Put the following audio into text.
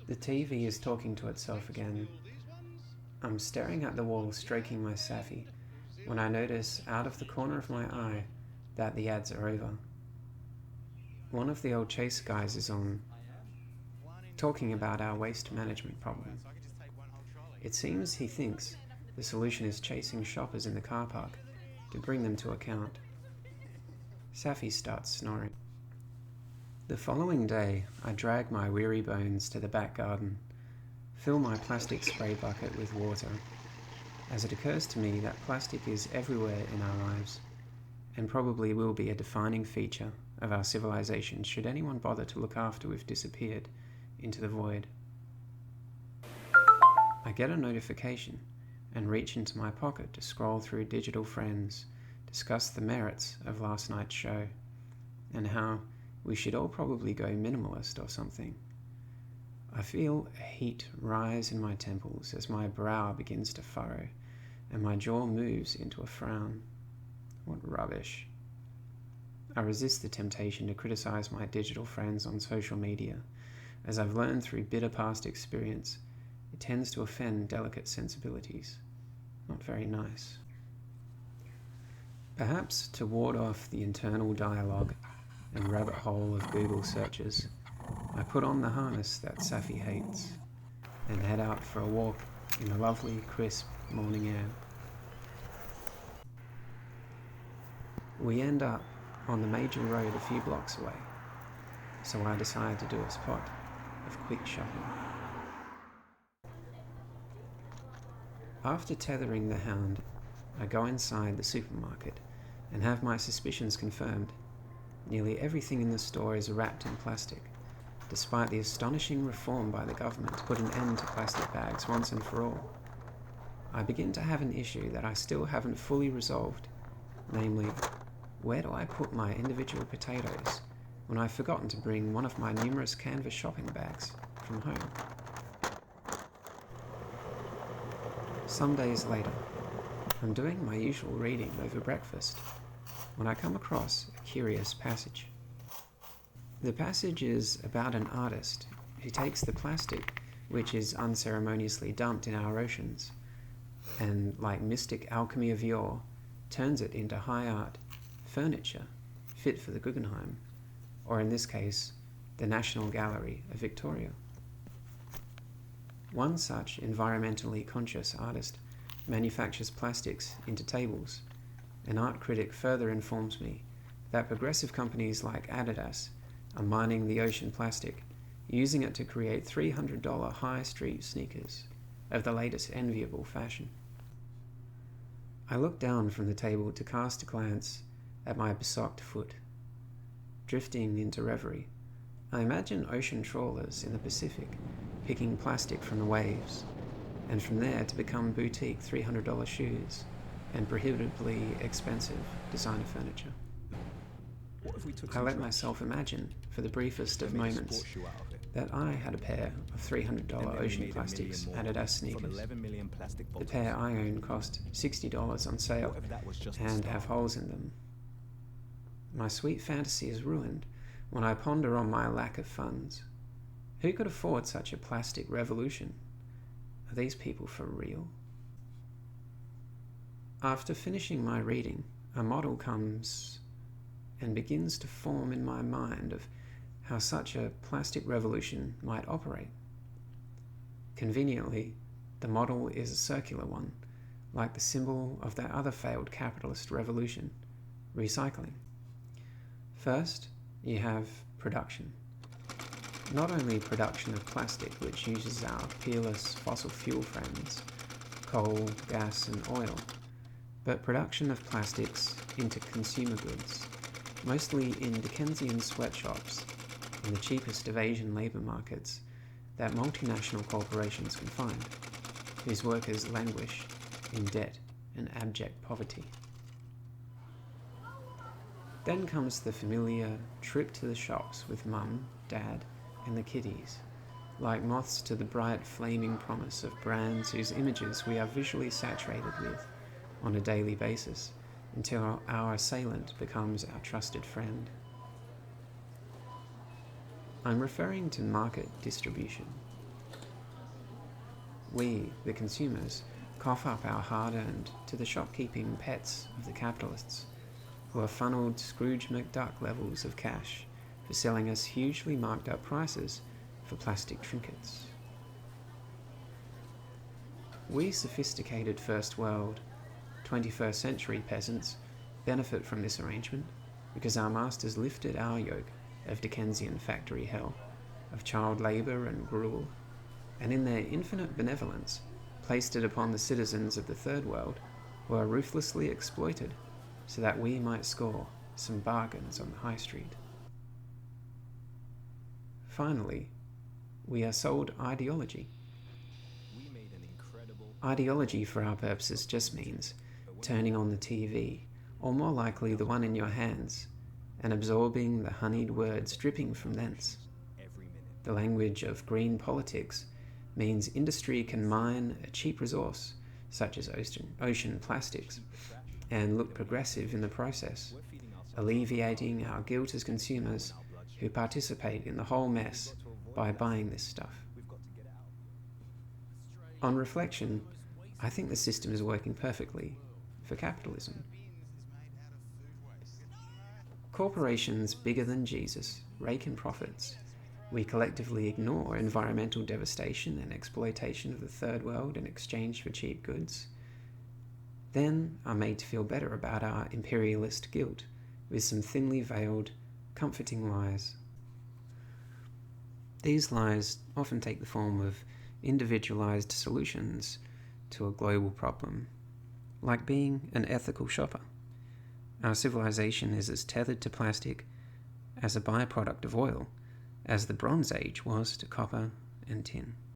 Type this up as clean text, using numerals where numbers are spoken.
The TV is talking to itself again. I'm staring at the wall, stroking my Saffy, when I notice out of the corner of my eye that the ads are over. One of the old Chase guys is on, talking about our waste management problem. It seems he thinks the solution is chasing shoppers in the car park to bring them to account. Saffy starts snoring. The following day, I drag my weary bones to the back garden, fill my plastic spray bucket with water, as it occurs to me that plastic is everywhere in our lives, and probably will be a defining feature of our civilization should anyone bother to look after we've disappeared into the void. I get a notification and reach into my pocket to scroll through digital friends, discuss the merits of last night's show, and how we should all probably go minimalist or something. I feel a heat rise in my temples as my brow begins to furrow and my jaw moves into a frown. What rubbish. I resist the temptation to criticize my digital friends on social media, as I've learned through bitter past experience, it tends to offend delicate sensibilities. Not very nice. Perhaps to ward off the internal dialogue and rabbit hole of Google searches, I put on the harness that Saffy hates and head out for a walk in the lovely, crisp morning air. We end up on the major road a few blocks away, so I decide to do a spot of quick shopping. After tethering the hound, I go inside the supermarket and have my suspicions confirmed. Nearly everything in the store is wrapped in plastic, despite the astonishing reform by the government to put an end to plastic bags once and for all. I begin to have an issue that I still haven't fully resolved, namely, where do I put my individual potatoes when I've forgotten to bring one of my numerous canvas shopping bags from home? Some days later, I'm doing my usual reading over breakfast when I come across a curious passage. The passage is about an artist who takes the plastic which is unceremoniously dumped in our oceans and, like mystic alchemy of yore, turns it into high art, furniture fit for the Guggenheim, or in this case, the National Gallery of Victoria. One such environmentally conscious artist manufactures plastics into tables. An art critic further informs me that progressive companies like Adidas are mining the ocean plastic, using it to create $300 high street sneakers of the latest enviable fashion. I look down from the table to cast a glance at my besocked foot. Drifting into reverie, I imagine ocean trawlers in the Pacific picking plastic from the waves, and from there to become boutique $300 shoes and prohibitively expensive designer furniture. I let myself imagine, for the briefest of moments, that I had a pair of $300 ocean plastics Adidas sneakers. The pair I own cost $60 on sale and have holes in them. My sweet fantasy is ruined when I ponder on my lack of funds. Who could afford such a plastic revolution? Are these people for real? After finishing my reading, a model comes and begins to form in my mind of how such a plastic revolution might operate. Conveniently, the model is a circular one, like the symbol of that other failed capitalist revolution, recycling. First, you have production. Not only production of plastic, which uses our peerless fossil fuel friends, coal, gas and oil, but production of plastics into consumer goods, mostly in Dickensian sweatshops in the cheapest of Asian labour markets that multinational corporations can find, whose workers languish in debt and abject poverty. Then comes the familiar trip to the shops with Mum, Dad and the kiddies, like moths to the bright flaming promise of brands whose images we are visually saturated with on a daily basis until our assailant becomes our trusted friend. I'm referring to market distribution. we, the consumers, cough up our hard-earned to the shopkeeping pets of the capitalists, who are funneled Scrooge McDuck levels of cash for selling us hugely marked up prices for plastic trinkets. We sophisticated first world, 21st century peasants benefit from this arrangement because our masters lifted our yoke of Dickensian factory hell, of child labour and gruel, and in their infinite benevolence placed it upon the citizens of the third world who are ruthlessly exploited so that we might score some bargains on the high street. Finally, we are sold ideology. Ideology for our purposes just means turning on the TV, or more likely the one in your hands, and absorbing the honeyed words dripping from thence. The language of green politics means industry can mine a cheap resource, such as ocean plastics, and look progressive in the process, alleviating our guilt as consumers who participate in the whole mess by buying this stuff. On reflection, I think the system is working perfectly for capitalism. Corporations bigger than Jesus rake in profits. We collectively ignore environmental devastation and exploitation of the third world in exchange for cheap goods, then are made to feel better about our imperialist guilt with some thinly veiled, comforting lies. These lies often take the form of individualized solutions to a global problem, like being an ethical shopper. Our civilization is as tethered to plastic as a byproduct of oil as the Bronze Age was to copper and tin.